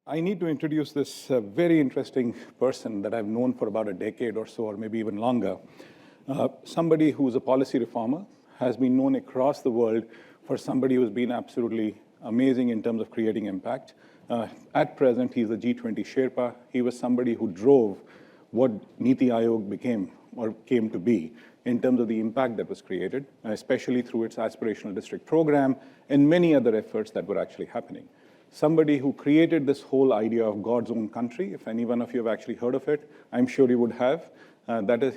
I need to introduce this very interesting person that I've known for about a decade or so, or maybe even longer. Somebody who's a policy reformer, has been known across the world for somebody who's been absolutely amazing in terms of creating impact. At present, he's a G20 Sherpa. He was somebody who drove what Niti Aayog became or came to be in terms of the impact that was created, especially through its aspirational district program and many other efforts that were actually happening. Somebody who created this whole idea of God's own country. If any one of you have actually heard of it, I'm sure you would have.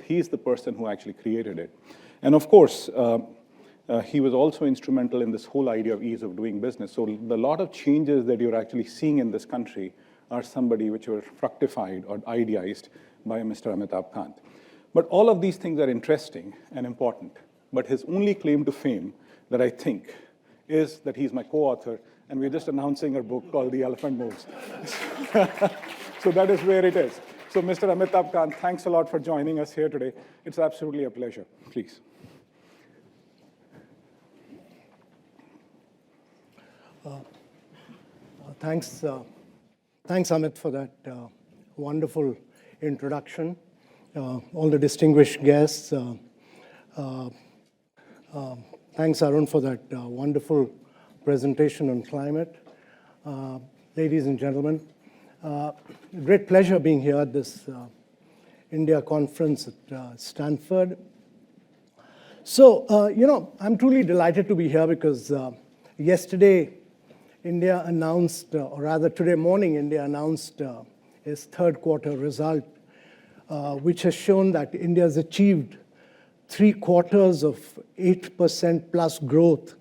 He's the person who actually created it. And of course, he was also instrumental in this whole idea of ease of doing business. So the lot of changes that you're actually seeing in this country are somebody which were fructified or idealized by Mr. Amitabh Kant. But all of these things are interesting and important. But his only claim to fame that I think is that he's my co-author, and we're just announcing a book called The Elephant Moves. So that is where it is. So Mr. Amitabh Kant, thanks a lot for joining us here today. It's absolutely a pleasure. Please. Thanks, Amit, for that wonderful introduction. All the distinguished guests. Thanks, Arun, for that wonderful presentation on climate. Ladies and gentlemen, great pleasure being here at this India conference at Stanford. So, I'm truly delighted to be here because yesterday, India announced, or rather today morning, India announced its third quarter result, which has shown that India has achieved 3/4 of 8% plus growth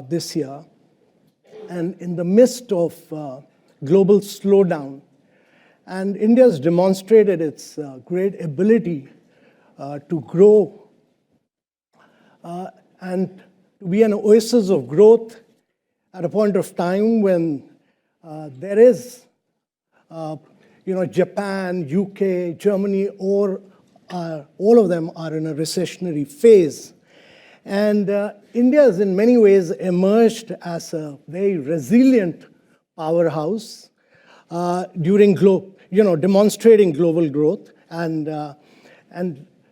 this year. And in the midst of global slowdown, and India has demonstrated its great ability to grow and to be an oasis of growth at a point of time when there is, Japan, UK, Germany, or all of them are in a recessionary phase. And India has in many ways emerged as a very resilient powerhouse demonstrating global growth. And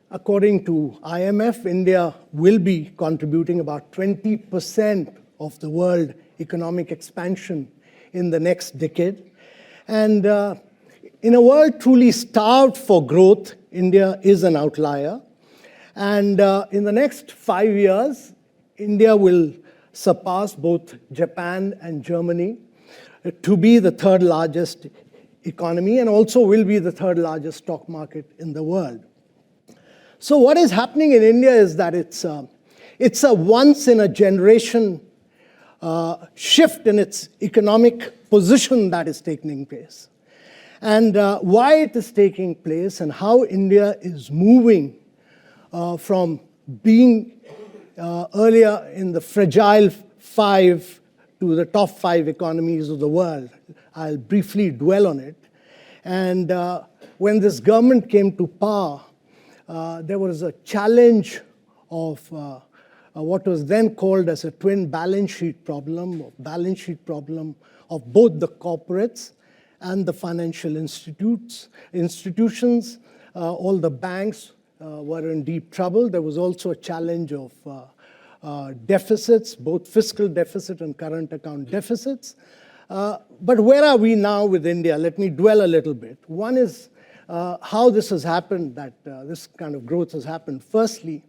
according to IMF, India will be contributing about 20% of the world economic expansion in the next decade. And in a world truly starved for growth, India is an outlier. And in the next 5 years, India will surpass both Japan and Germany to be the third largest economy and also will be the third largest stock market in the world. So what is happening in India is that it's a once in a generation shift in its economic position that is taking place. And why it is taking place and how India is moving from being earlier in the fragile 5 to the top 5 economies of the world. I'll briefly dwell on it. And when this government came to power, there was a challenge of what was then called as a twin balance sheet problem of both the corporates and the financial institutions. All the banks were in deep trouble. There was also a challenge of deficits, both fiscal deficit and current account deficits. But where are we now with India? Let me dwell a little bit. One is how this has happened, that this kind of growth has happened. Firstly,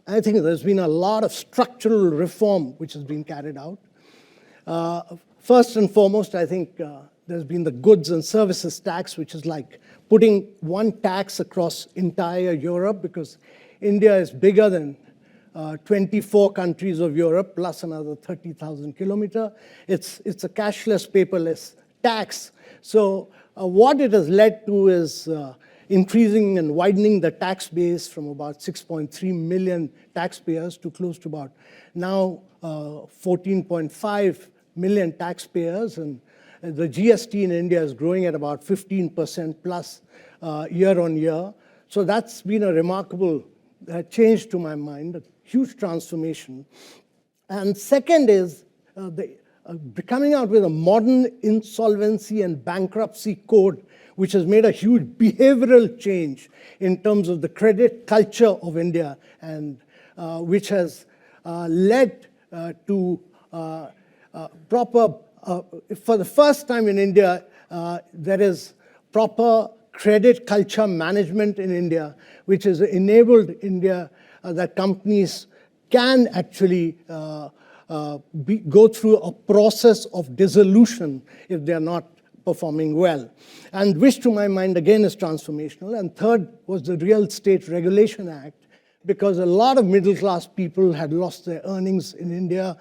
I think there's been a lot of structural reform which has been carried out. First and foremost, I think there's been the goods and services tax, which is like putting one tax across entire Europe, because India is bigger than 24 countries of Europe, plus another 30,000 kilometers. It's a cashless, paperless tax. So what it has led to is increasing and widening the tax base from about 6.3 million taxpayers to close to about now 14.5 million taxpayers. And the GST in India is growing at about 15% plus year on year. So that's been a remarkable change to my mind, a huge transformation. And second is the coming out with a modern insolvency and bankruptcy code, which has made a huge behavioral change in terms of the credit culture of India, and which has led to proper, for the first time in India, there is proper credit culture management in India, which has enabled India that companies can actually go through a process of dissolution if they are not performing well. And which, to my mind, again is transformational. And third was the Real Estate Regulation Act, because a lot of middle-class people had lost their earnings in India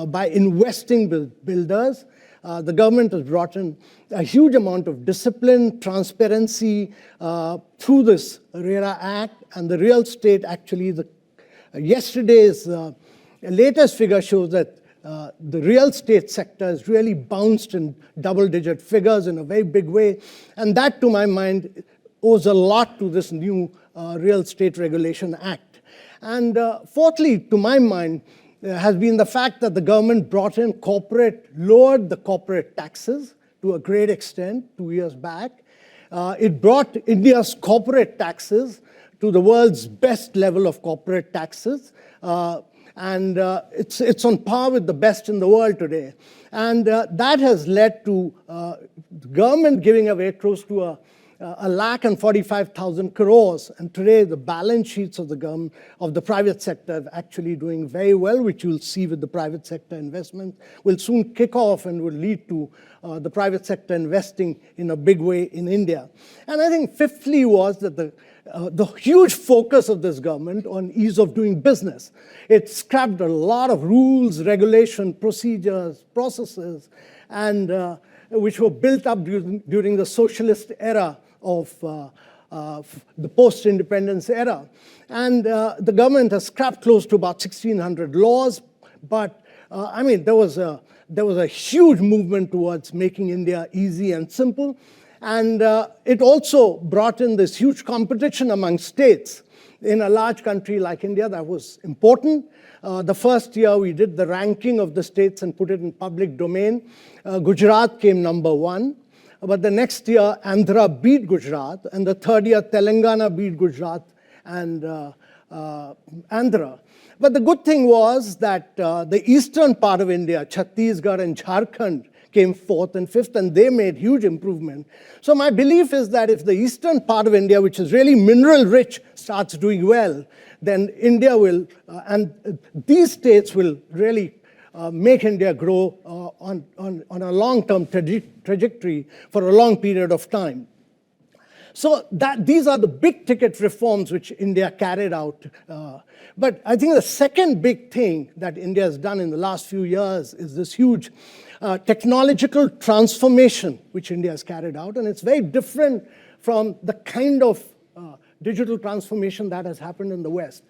by investing with builders. The government has brought in a huge amount of discipline, transparency through this RERA Act, and the real estate actually, yesterday's latest figure shows that the real estate sector has really bounced in double-digit figures in a very big way, and that, to my mind, owes a lot to this new Real Estate Regulation Act. And fourthly, to my mind, has been the fact that the government lowered the corporate taxes to a great extent 2 years back. It brought India's corporate taxes to the world's best level of corporate taxes. And it's on par with the best in the world today. And that has led to the government giving away close to 1,45,000 crores. And today, the balance sheets of the private sector are actually doing very well, which you'll see with the private sector investment, will soon kick off and will lead to the private sector investing in a big way in India. And I think fifthly was that the huge focus of this government on ease of doing business. It scrapped a lot of rules, regulation, procedures, processes, and which were built up during the socialist era of the post-independence era. And the government has scrapped close to about 1,600 laws, but I mean, there was a huge movement towards making India easy and simple. And it also brought in this huge competition among states. In a large country like India, that was important. The first year we did the ranking of the states and put it in public domain. Gujarat came number 1. But the next year, Andhra beat Gujarat. And the third year, Telangana beat Gujarat and Andhra. But the good thing was that the eastern part of India, Chhattisgarh and Jharkhand, came 4th and 5th, and they made huge improvement. So my belief is that if the eastern part of India, which is really mineral rich, starts doing well, then India will, and these states will really make India grow on a long-term trajectory for a long period of time. So these are the big ticket reforms which India carried out. But I think the second big thing that India has done in the last few years is this huge technological transformation which India has carried out. And it's very different from the kind of digital transformation that has happened in the West.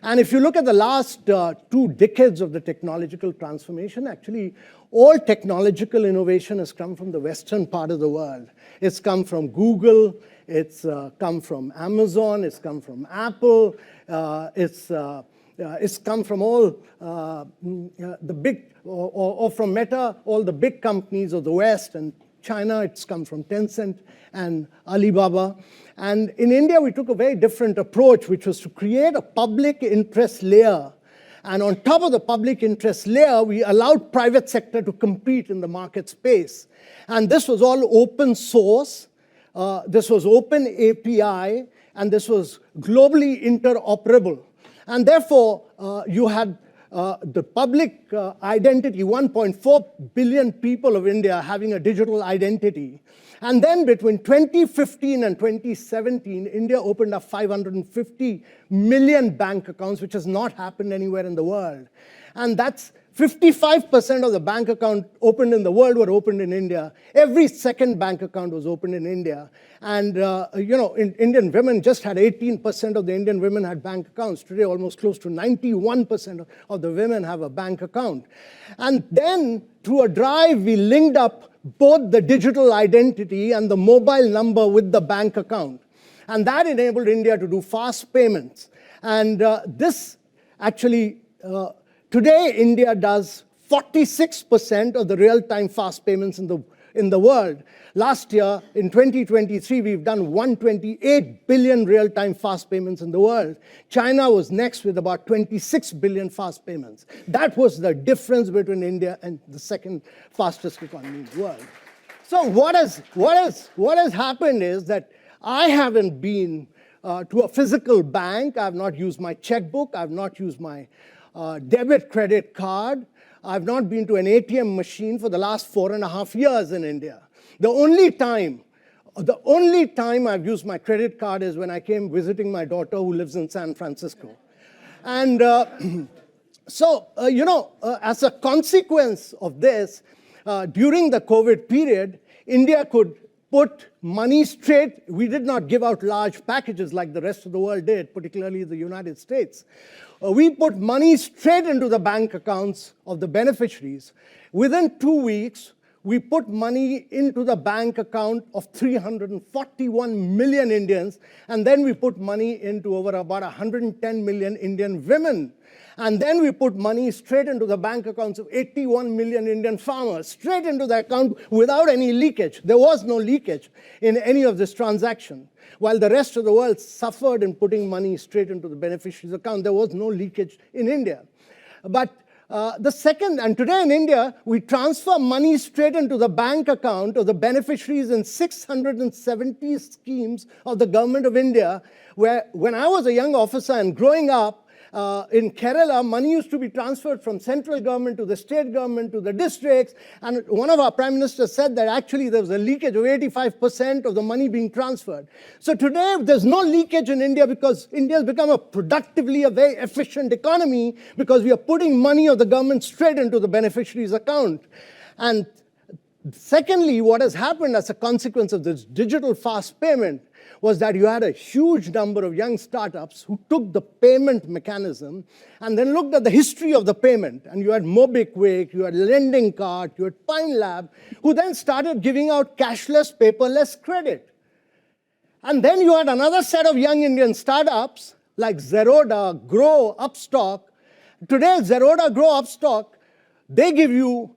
And if you look at the last 2 decades of the technological transformation, actually all technological innovation has come from the Western part of the world. It's come from Google, it's come from Amazon, it's come from Apple, it's come from all the big, or from Meta, all the big companies of the West, and China, it's come from Tencent and Alibaba. And in India, we took a very different approach, which was to create a public interest layer. And on top of the public interest layer, we allowed private sector to compete in the market space. And this was all open source. This was open API, and this was globally interoperable. And therefore, you had the public identity, 1.4 billion people of India having a digital identity. And then between 2015 and 2017, India opened up 550 million bank accounts, which has not happened anywhere in the world. And that's 55% of the bank accounts opened in the world were opened in India. Every second bank account was opened in India. And, Indian women just had 18% of the Indian women had bank accounts. Today, almost close to 91% of the women have a bank account. And then, through a drive, we linked up both the digital identity and the mobile number with the bank account. And that enabled India to do fast payments. And this actually, today, India does 46% of the real-time fast payments in the world. Last year, in 2023, we've done 128 billion real-time fast payments in the world. China was next with about 26 billion fast payments. That was the difference between India and the second fastest economy in the world. So what has happened is that I haven't been to a physical bank. I've not used my checkbook. I've not used my debit credit card. I've not been to an ATM machine for the last 4.5 years in India. The only time I've used my credit card is when I came visiting my daughter who lives in San Francisco. And as a consequence of this, during the COVID period, India could put money straight. We did not give out large packages like the rest of the world did, particularly the United States. We put money straight into the bank accounts of the beneficiaries. Within 2 weeks, we put money into the bank account of 341 million Indians, and then we put money into over about 110 million Indian women. And then we put money straight into the bank accounts of 81 million Indian farmers, straight into the account without any leakage. There was no leakage in any of this transaction. While the rest of the world suffered in putting money straight into the beneficiary's account, there was no leakage in India. But today in India, we transfer money straight into the bank account of the beneficiaries in 670 schemes of the government of India, where when I was a young officer and growing up, in Kerala, money used to be transferred from central government to the state government to the districts. And one of our prime ministers said that actually there was a leakage of 85% of the money being transferred. So today, there's no leakage in India because India has become a very efficient economy because we are putting money of the government straight into the beneficiary's account. And secondly, what has happened as a consequence of this digital fast payment was that you had a huge number of young startups who took the payment mechanism and then looked at the history of the payment. And you had MobiKwik, you had Lending Card, you had Pine Lab, who then started giving out cashless, paperless credit. And then you had another set of young Indian startups like Zerodha, Grow, Upstock. Today, Zerodha, Grow, Upstock, they give you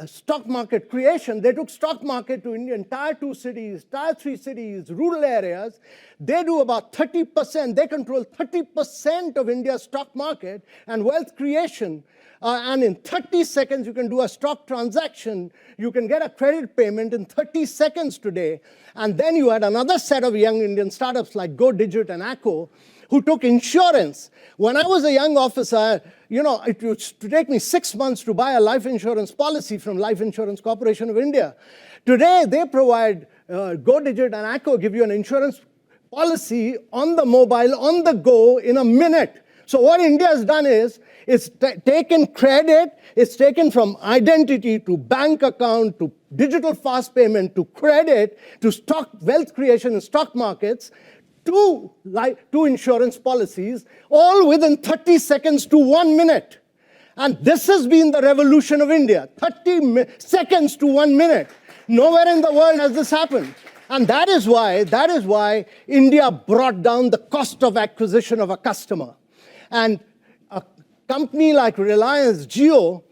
stock market creation. They took stock market to Indian tier 2 cities, tier 3 cities, rural areas. They do about 30%. They control 30% of India's stock market and wealth creation. And in 30 seconds, you can do a stock transaction. You can get a credit payment in 30 seconds today. And then you had another set of young Indian startups like GoDigit and Acko, who took insurance. When I was a young officer, it used to take me 6 months to buy a life insurance policy from Life Insurance Corporation of India. Today, they provide, GoDigit and Acko give you an insurance policy on the mobile, on the go, in a minute. So what India has done is, it's taken credit, it's taken from identity to bank account to digital fast payment to credit to stock wealth creation in stock markets, two insurance policies, all within 30 seconds to 1 minute. And this has been the revolution of India, 30 seconds to 1 minute. Nowhere in the world has this happened. And that is why India brought down the cost of acquisition of a customer. And a company like Reliance Jio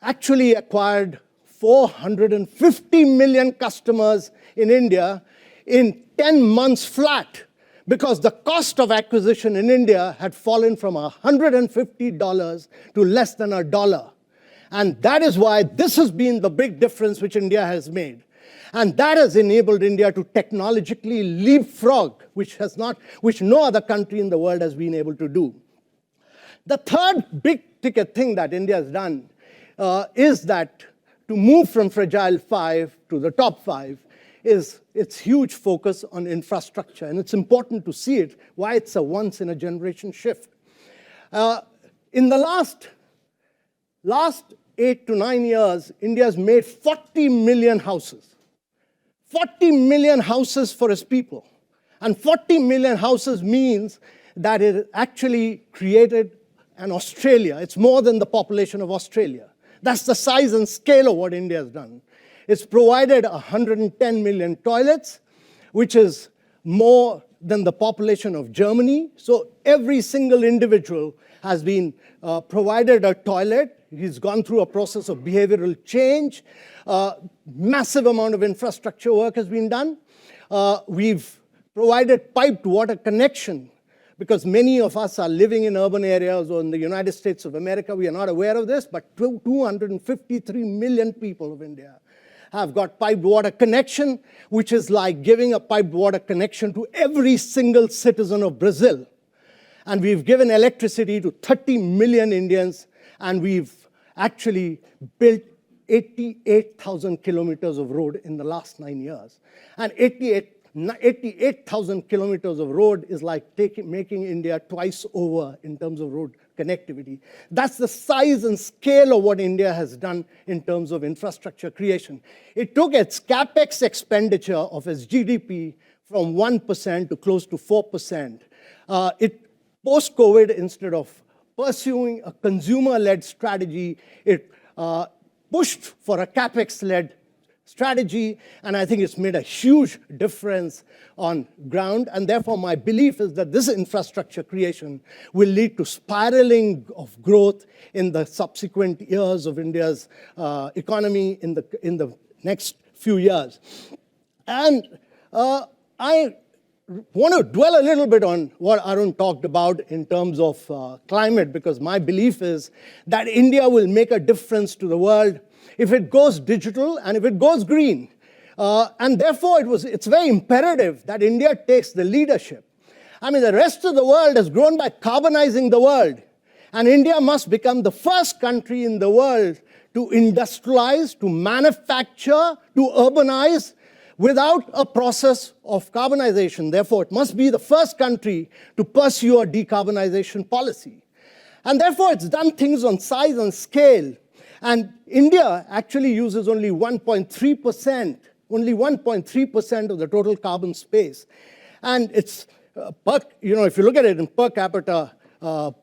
actually acquired 450 million customers in India in 10 months flat, because the cost of acquisition in India had fallen from $150 to less than $1. And that is why this has been the big difference which India has made. And that has enabled India to technologically leapfrog, which no other country in the world has been able to do. The third big ticket thing that India has done is that to move from fragile 5 to the top 5 is its huge focus on infrastructure. And it's important to see it, why it's a once-in-a-generation shift. In the last 8 to 9 years, India has made 40 million houses. 40 million houses for its people. And 40 million houses means that it actually created an Australia. It's more than the population of Australia. That's the size and scale of what India has done. It's provided 110 million toilets, which is more than the population of Germany. So every single individual has been provided a toilet. He's gone through a process of behavioral change. Massive amount of infrastructure work has been done. We've provided piped water connection, because many of us are living in urban areas or in the United States of America. We are not aware of this, but 253 million people of India have got piped water connection, which is like giving a piped water connection to every single citizen of Brazil. And we've given electricity to 30 million Indians, and we've actually built 88,000 kilometers of road in the last 9 years. And 88,000 kilometers of road is like making India twice over in terms of road connectivity. That's the size and scale of what India has done in terms of infrastructure creation. It took its capex expenditure of its GDP from 1% to close to 4%. Post-COVID, instead of pursuing a consumer-led strategy, it pushed for a capex-led strategy, and I think it's made a huge difference on ground. And therefore, my belief is that this infrastructure creation will lead to spiraling of growth in the subsequent years of India's economy in the next few years. And I want to dwell a little bit on what Arun talked about in terms of climate, because my belief is that India will make a difference to the world if it goes digital and if it goes green. And therefore, it's very imperative that India takes the leadership. I mean, the rest of the world has grown by carbonizing the world. And India must become the first country in the world to industrialize, to manufacture, to urbanize without a process of carbonization. Therefore, it must be the first country to pursue a decarbonization policy. And therefore, it's done things on size and scale. And India actually uses only 1.3% of the total carbon space. And it's, if you look at it in per capita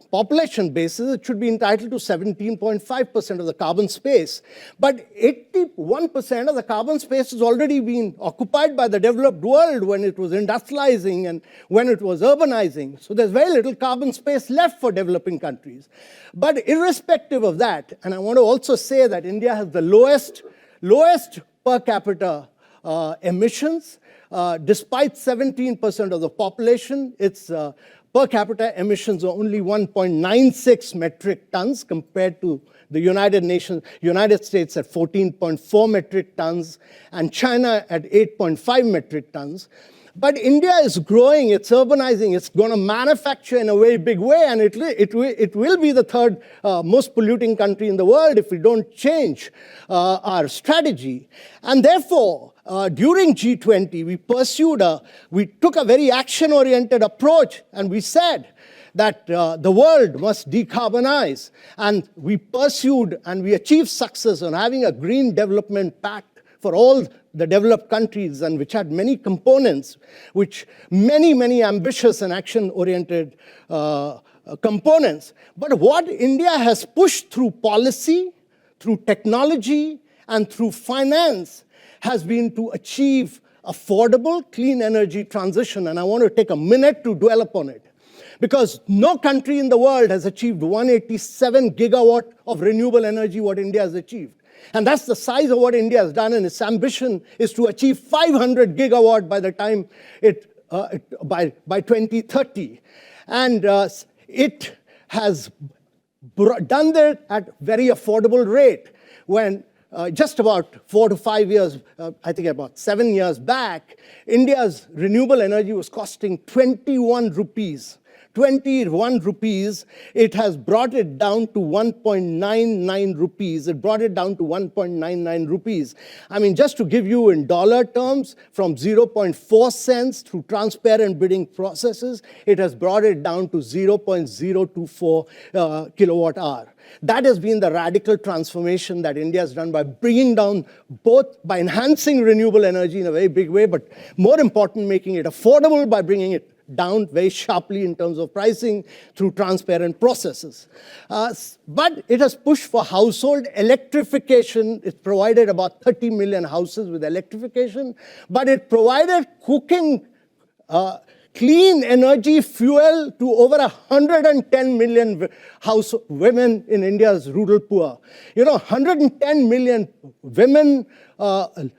population basis, it should be entitled to 17.5% of the carbon space. But 81% of the carbon space has already been occupied by the developed world when it was industrializing and when it was urbanizing. So there's very little carbon space left for developing countries. But irrespective of that, and I want to also say that India has the lowest per capita emissions. Despite 17% of the population, its per capita emissions are only 1.96 metric tons compared to the United States at 14.4 metric tons and China at 8.5 metric tons. But India is growing, it's urbanizing, it's going to manufacture in a very big way, and it will be the third most polluting country in the world if we don't change our strategy. And therefore, during G20, we took a very action-oriented approach, and we said that the world must decarbonize. And we pursued and we achieved success on having a green development pact for all the developed countries, and which had many components, which many ambitious and action-oriented components. But what India has pushed through policy, through technology, and through finance has been to achieve affordable, clean energy transition. And I want to take a minute to dwell upon it. Because no country in the world has achieved 187 gigawatt of renewable energy what India has achieved. And that's the size of what India has done, and its ambition is to achieve 500 gigawatt by the time by 2030. And it has done that at very affordable rate. When just about 4 to 5 years, I think about 7 years back, India's renewable energy was costing 21 rupees. 21 rupees, it has brought it down to 1.99 rupees. It brought it down to 1.99 rupees. I mean, just to give you in dollar terms, from 0.4 cents through transparent bidding processes, it has brought it down to 0.024 kilowatt hour. That has been the radical transformation that India has done by bringing down by enhancing renewable energy in a very big way, but more important, making it affordable by bringing it down very sharply in terms of pricing through transparent processes. But it has pushed for household electrification. It provided about 30 million houses with electrification, but it provided cooking clean energy fuel to over 110 million women in India's rural poor. 110 million women,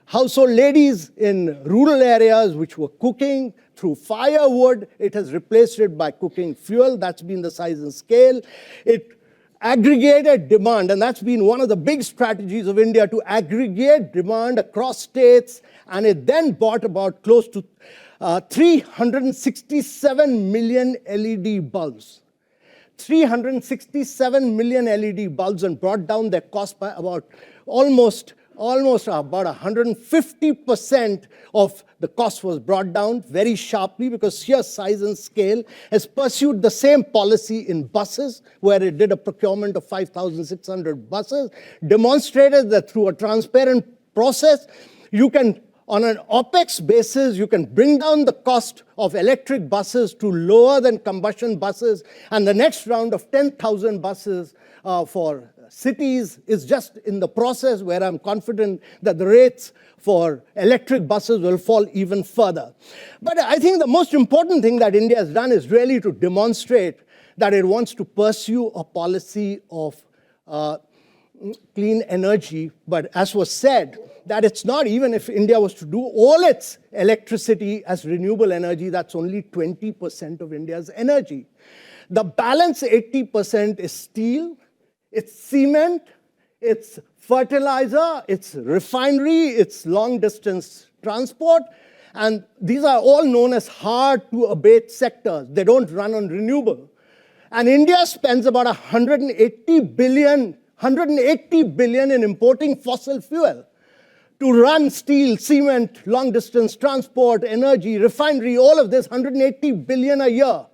household ladies in rural areas which were cooking through firewood. It has replaced it by cooking fuel. That's been the size and scale. It aggregated demand, and that's been one of the big strategies of India, to aggregate demand across states, and it then brought about close to 367 million LED bulbs. 367 million LED bulbs, and brought down their cost by about almost about 150% of the cost was brought down very sharply, because sheer size and scale has pursued the same policy in buses, where it did a procurement of 5,600 buses, demonstrated that through a transparent process, you can, on an OPEX basis, you can bring down the cost of electric buses to lower than combustion buses, and the next round of 10,000 buses for cities is just in the process, where I'm confident that the rates for electric buses will fall even further. But I think the most important thing that India has done is really to demonstrate that it wants to pursue a policy of clean energy. But as was said, that it's not, even if India was to do all its electricity as renewable energy, that's only 20% of India's energy. The balance 80% is steel, it's cement, it's fertilizer, it's refinery, it's long-distance transport, and these are all known as hard-to-abate sectors. They don't run on renewable. And India spends about 180 billion in importing fossil fuel to run steel, cement, long-distance transport, energy, refinery, all of this, 180 billion a year.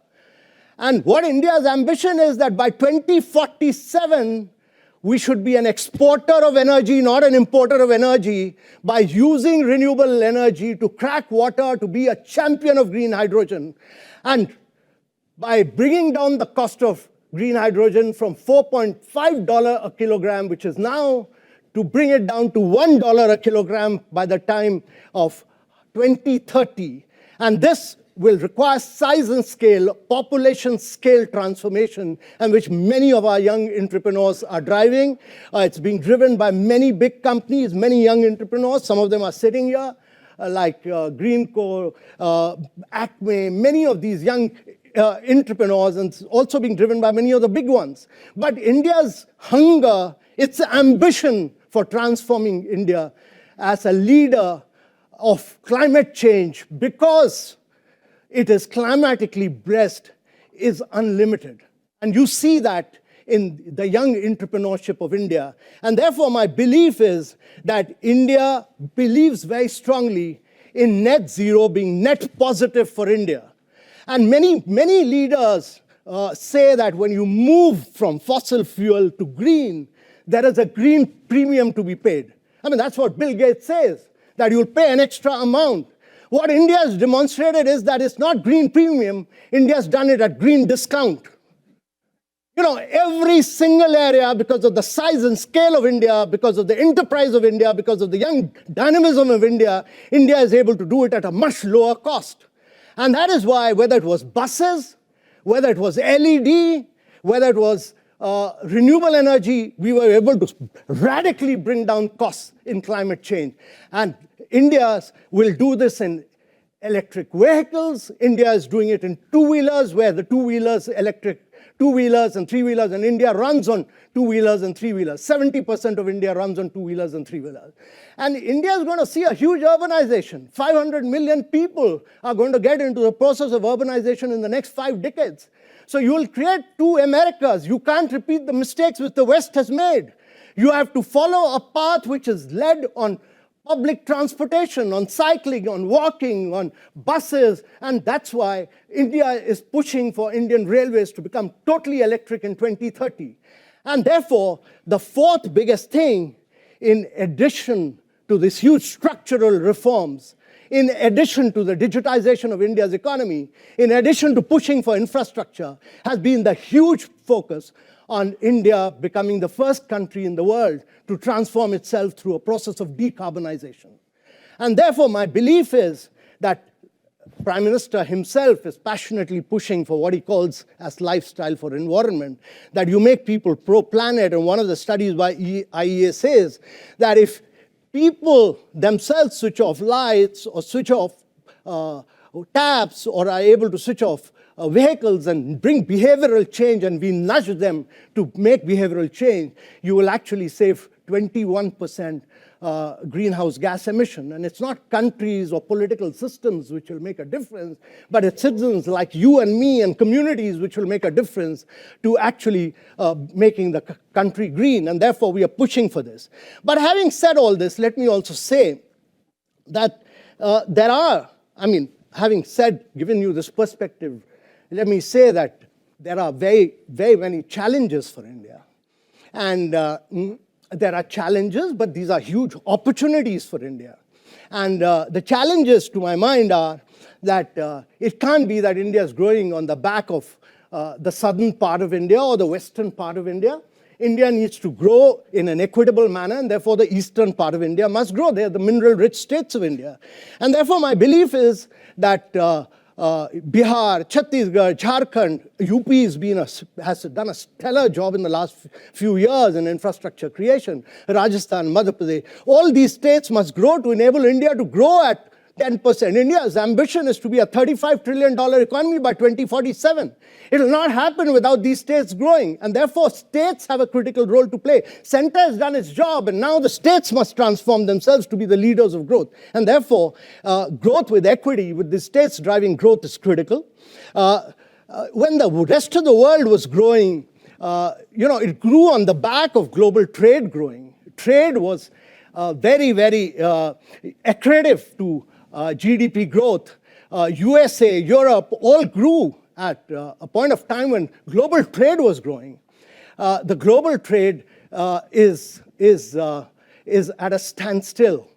And what India's ambition is that by 2047, we should be an exporter of energy, not an importer of energy, by using renewable energy to crack water, to be a champion of green hydrogen. And by bringing down the cost of green hydrogen from $4.5 a kilogram, which is now, to bring it down to $1 a kilogram by the time of 2030. And this will require size and scale, population scale transformation, and which many of our young entrepreneurs are driving. It's being driven by many big companies, many young entrepreneurs. Some of them are sitting here, like Greenco, Acme, many of these young entrepreneurs, and it's also being driven by many of the big ones. But India's hunger, its ambition for transforming India as a leader of climate change, because it is climatically blessed, is unlimited. And you see that in the young entrepreneurship of India. And therefore, my belief is that India believes very strongly in net zero being net positive for India. And many leaders say that when you move from fossil fuel to green, there is a green premium to be paid. I mean, that's what Bill Gates says, that you'll pay an extra amount. What India has demonstrated is that it's not green premium. India's done it at green discount. Every single area, because of the size and scale of India, because of the enterprise of India, because of the young dynamism of India, India is able to do it at a much lower cost. And that is why, whether it was buses, whether it was LED, whether it was renewable energy, we were able to radically bring down costs in climate change. And India will do this in electric vehicles. India is doing it in two-wheelers, where the two-wheelers, electric two-wheelers and three-wheelers, and India runs on two-wheelers and three-wheelers. 70% of India runs on two-wheelers and three-wheelers. And India is going to see a huge urbanization. 500 million people are going to get into the process of urbanization in the next 5 decades. So you will create two Americas. You can't repeat the mistakes which the West has made. You have to follow a path which is led on public transportation, on cycling, on walking, on buses, and that's why India is pushing for Indian railways to become totally electric in 2030. And therefore, the fourth biggest thing, in addition to these huge structural reforms, in addition to the digitization of India's economy, in addition to pushing for infrastructure, has been the huge focus on India becoming the first country in the world to transform itself through a process of decarbonization. And therefore, my belief is that Prime Minister himself is passionately pushing for what he calls as lifestyle for environment, that you make people pro-planet. And one of the studies by IEA says that if people themselves switch off lights or switch off taps or are able to switch off vehicles and bring behavioral change, and we nudge them to make behavioral change, you will actually save 21% greenhouse gas emission. And it's not countries or political systems which will make a difference, but it's citizens like you and me and communities which will make a difference to actually making the country green. And therefore, we are pushing for this. But having said all this, let me also say that having given you this perspective, let me say that there are very, very many challenges for India. And there are challenges, but these are huge opportunities for India. And the challenges, to my mind, are that it can't be that India is growing on the back of the southern part of India or the western part of India. India needs to grow in an equitable manner, and therefore the eastern part of India must grow. They are the mineral-rich states of India. And therefore my belief is that Bihar, Chhattisgarh, Jharkhand, UP has done a stellar job in the last few years in infrastructure creation. Rajasthan, Madhya Pradesh, all these states must grow to enable India to grow at 10%. India's ambition is to be a $35 trillion economy by 2047. It will not happen without these states growing. And therefore, states have a critical role to play. Center has done its job, and now the states must transform themselves to be the leaders of growth. And therefore, growth with equity, with the states driving growth, is critical. When the rest of the world was growing, it grew on the back of global trade growing. Trade was very, very accretive to GDP growth. USA, Europe, all grew at a point of time when global trade was growing. The global trade is at a standstill.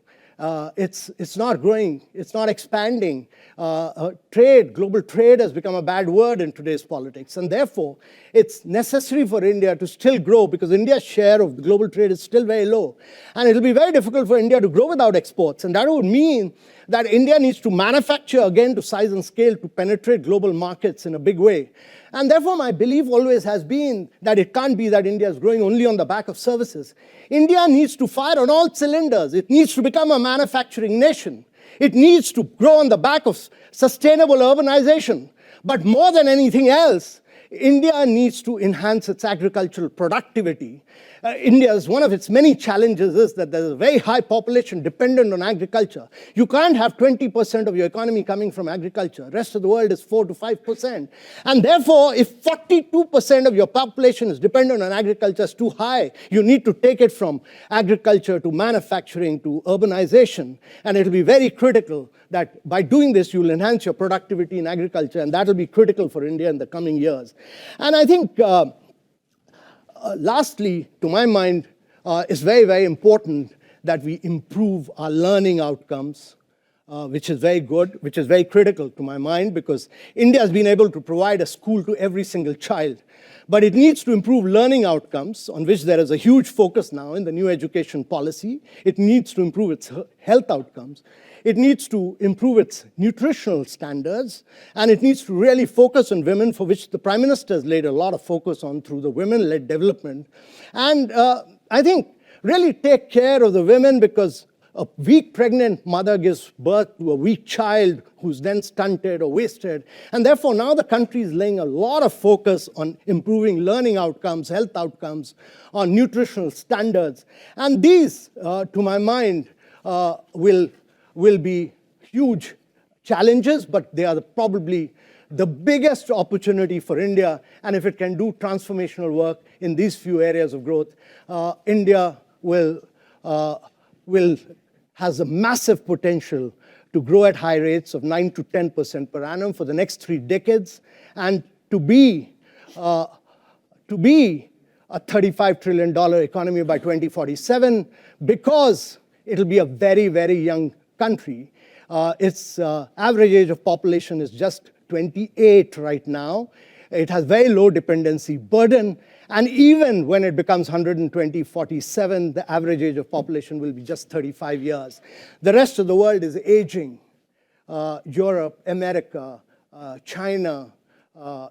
It's not growing. It's not expanding. Global trade has become a bad word in today's politics. And therefore, it's necessary for India to still grow, because India's share of the global trade is still very low. And it'll be very difficult for India to grow without exports. And that would mean that India needs to manufacture again to size and scale to penetrate global markets in a big way. And therefore, my belief always has been that it can't be that India is growing only on the back of services. India needs to fire on all cylinders. It needs to become a manufacturing nation. It needs to grow on the back of sustainable urbanization. But more than anything else, India needs to enhance its agricultural productivity. One of its many challenges is that there's a very high population dependent on agriculture. You can't have 20% of your economy coming from agriculture. The rest of the world is 4 to 5%. And therefore, if 42% of your population is dependent on agriculture, is too high. You need to take it from agriculture to manufacturing to urbanization. And it'll be very critical that by doing this, you'll enhance your productivity in agriculture, and that'll be critical for India in the coming years. And I think lastly, to my mind, it's very, very important that we improve our learning outcomes, which is very good, which is very critical to my mind, because India has been able to provide a school to every single child. But it needs to improve learning outcomes, on which there is a huge focus now in the new education policy. It needs to improve its health outcomes. It needs to improve its nutritional standards, and it needs to really focus on women, for which the Prime Minister has laid a lot of focus on through the women-led development. And I think really take care of the women, because a weak pregnant mother gives birth to a weak child who's then stunted or wasted. And therefore, now the country is laying a lot of focus on improving learning outcomes, health outcomes, on nutritional standards. And these, to my mind, will be huge challenges, but they are probably the biggest opportunity for India. And if it can do transformational work in these few areas of growth, India has a massive potential to grow at high rates of 9 to 10% per annum for the next 3 decades, and to be a $35 trillion economy by 2047, because it'll be a very, very young country. Its average age of population is just 28 right now. It has very low dependency burden. And even when it becomes 147, the average age of population will be just 35 years. The rest of the world is aging. Europe, America, China,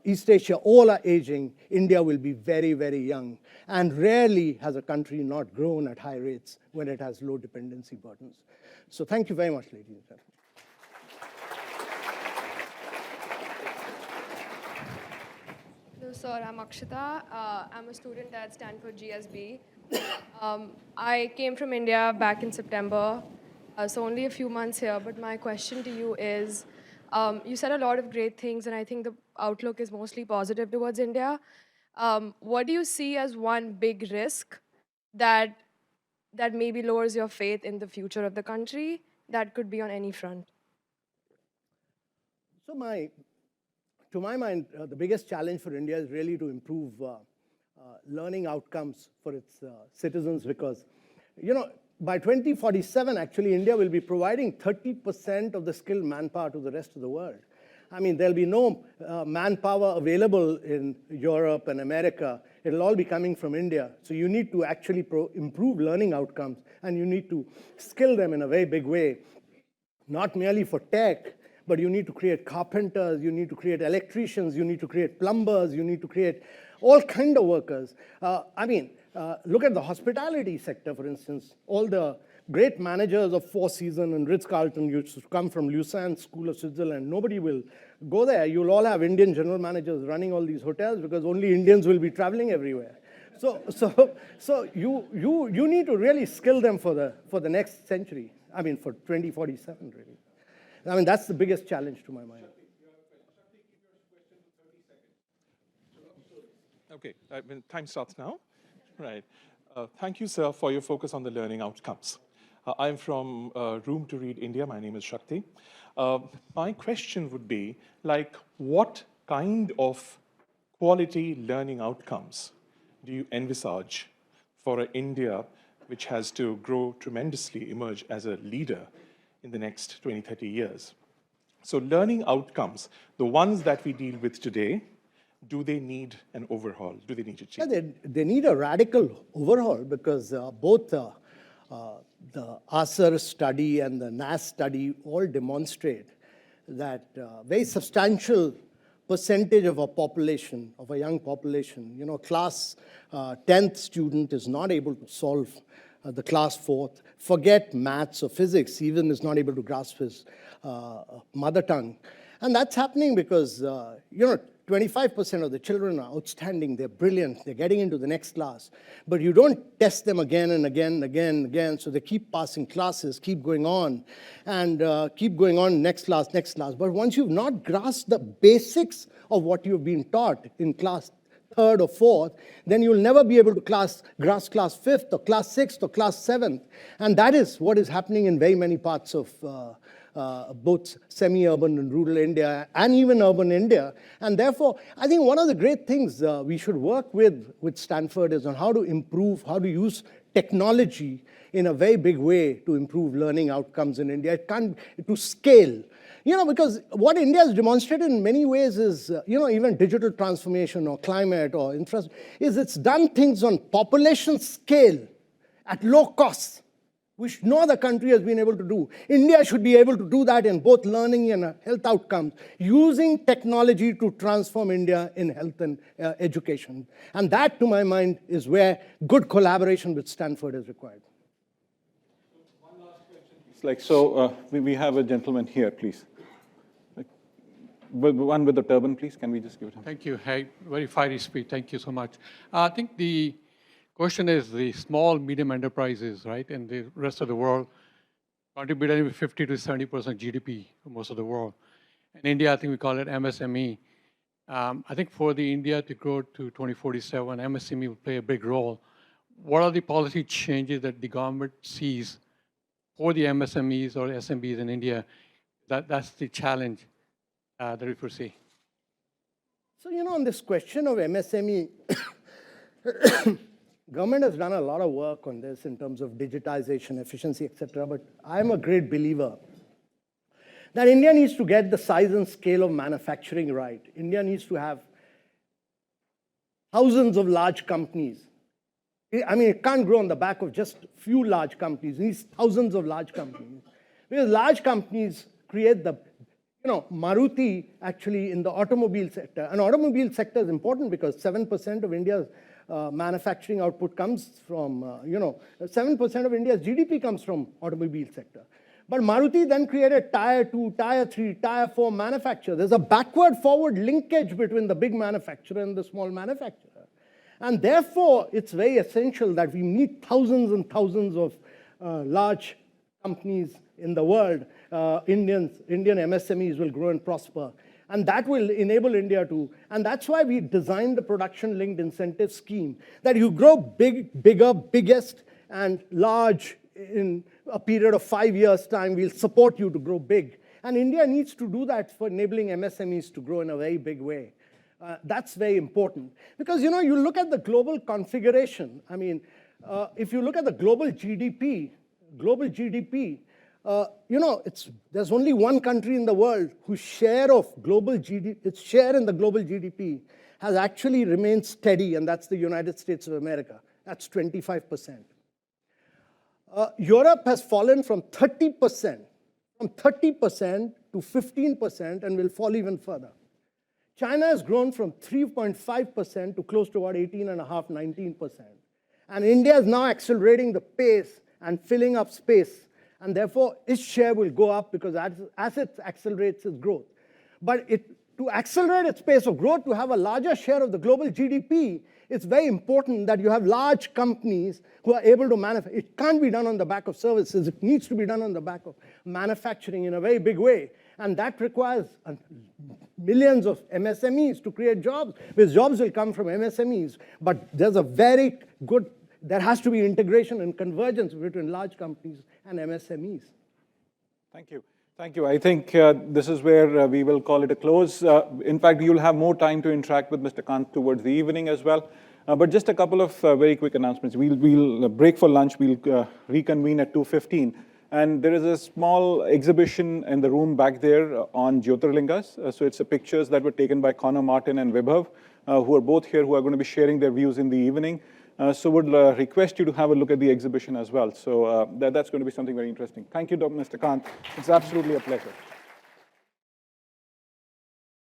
East Asia, all are aging. India will be very, very young. And rarely has a country not grown at high rates when it has low dependency burdens. So thank you very much, ladies and gentlemen. Hello, sir. I'm Akshita. I'm a student at Stanford GSB. I came from India back in September, so only a few months here. But my question to you is, you said a lot of great things, and I think the outlook is mostly positive towards India. What do you see as one big risk that maybe lowers your faith in the future of the country? That could be on any front. So to my mind, the biggest challenge for India is really to improve learning outcomes for its citizens, because, by 2047, actually, India will be providing 30% of the skilled manpower to the rest of the world. I mean, there'll be no manpower available in Europe and America. It'll all be coming from India. So you need to actually improve learning outcomes, and you need to skill them in a very big way, not merely for tech, but you need to create carpenters, you need to create electricians, you need to create plumbers, you need to create all kind of workers. Look at the hospitality sector, for instance. All the great managers of Four Seasons and Ritz-Carlton used to come from Lausanne School of Switzerland. Nobody will go there. You'll all have Indian general managers running all these hotels because only Indians will be traveling everywhere. So you need to really skill them for the next century. For 2047, really. That's the biggest challenge to my mind. Okay, time starts now. Right. Thank you, sir, for your focus on the learning outcomes. I'm from Room to Read India. My name is Shakti. My question would be, what kind of quality learning outcomes do you envisage for India, which has to grow tremendously, emerge as a leader in the next 20, 30 years? So learning outcomes, the ones that we deal with today, do they need an overhaul? Do they need a change? Yeah, they need a radical overhaul, because both the ASER study and the NAS study all demonstrate that very substantial percentage of a population, of a young population, class 10th student is not able to solve the class 4th, forget maths or physics, even is not able to grasp his mother tongue. And that's happening because, 25% of the children are outstanding, they're brilliant, they're getting into the next class. But you don't test them again and again and again and again, so they keep passing classes, keep going on, and keep going on, next class, next class. But once you've not grasped the basics of what you've been taught in class 3rd or 4th, then you'll never be able to grasp class 5th or class 6th or class 7th. And that is what is happening in very many parts of both semi-urban and rural India, and even urban India. And therefore, I think one of the great things we should work with Stanford is on how to improve, how to use technology in a very big way to improve learning outcomes in India. It can't, to scale. Because what India has demonstrated in many ways is, even digital transformation or climate or infrastructure, is it's done things on population scale at low cost, which no other country has been able to do. India should be able to do that in both learning and health outcomes, using technology to transform India in health and education. And that, to my mind, is where good collaboration with Stanford is required. One last question. We have a gentleman here, please. One with the turban, please. Can we just give it to him? Thank you. Hey, very fiery speech. Thank you so much. I think the question is the small, medium enterprises, right, in the rest of the world contribute anyway 50 to 70% GDP for most of the world. In India, I think we call it MSME. I think for the India to grow to 2047, MSME will play a big role. What are the policy changes that the government sees for the MSMEs or SMBs in India? That's the challenge that we foresee. So, on this question of MSME, government has done a lot of work on this in terms of digitization, efficiency, etc. But I'm a great believer that India needs to get the size and scale of manufacturing right. India needs to have thousands of large companies. It can't grow on the back of just few large companies. It needs thousands of large companies. Because large companies create the Maruti actually in the automobile sector. And automobile sector is important because 7% of India's manufacturing output comes from, 7% of India's GDP comes from automobile sector. But Maruti then created Tier 2, Tier 3, Tier 4 manufacturer. There's a backward-forward linkage between the big manufacturer and the small manufacturer. And therefore, it's very essential that we meet thousands and thousands of large companies in the world. Indian MSMEs will grow and prosper. And that will enable India to, and that's why we designed the production-linked incentive scheme, that you grow bigger, biggest, and large in a period of 5 years' time. We'll support you to grow big. And India needs to do that for enabling MSMEs to grow in a very big way. That's very important. Because, you look at the global configuration. I mean, if you look at the global GDP, there's only one country in the world whose share of global GDP, its share in the global GDP has actually remained steady, and that's the United States of America. That's 25%. Europe has fallen from 30% to 15% and will fall even further. China has grown from 3.5% to close to about 18.5%, 19%. And India is now accelerating the pace and filling up space. And therefore, its share will go up because as it accelerates its growth. But to accelerate its pace of growth, to have a larger share of the global GDP, it's very important that you have large companies who are able to manufacture. It can't be done on the back of services. It needs to be done on the back of manufacturing in a very big way. And that requires millions of MSMEs to create jobs, because jobs will come from MSMEs. But there has to be integration and convergence between large companies and MSMEs. Thank you. Thank you. I think this is where we will call it a close. In fact, you'll have more time to interact with Mr. Kant towards the evening as well. But just a couple of very quick announcements. We'll break for lunch. We'll reconvene at 2:15. And there is a small exhibition in the room back there on Jyotirlingas. So it's pictures that were taken by Connor Martin and Vibhav, who are both here, who are going to be sharing their views in the evening. So would request you to have a look at the exhibition as well. So that's going to be something very interesting. Thank you, Mr. Kant. It's absolutely a pleasure.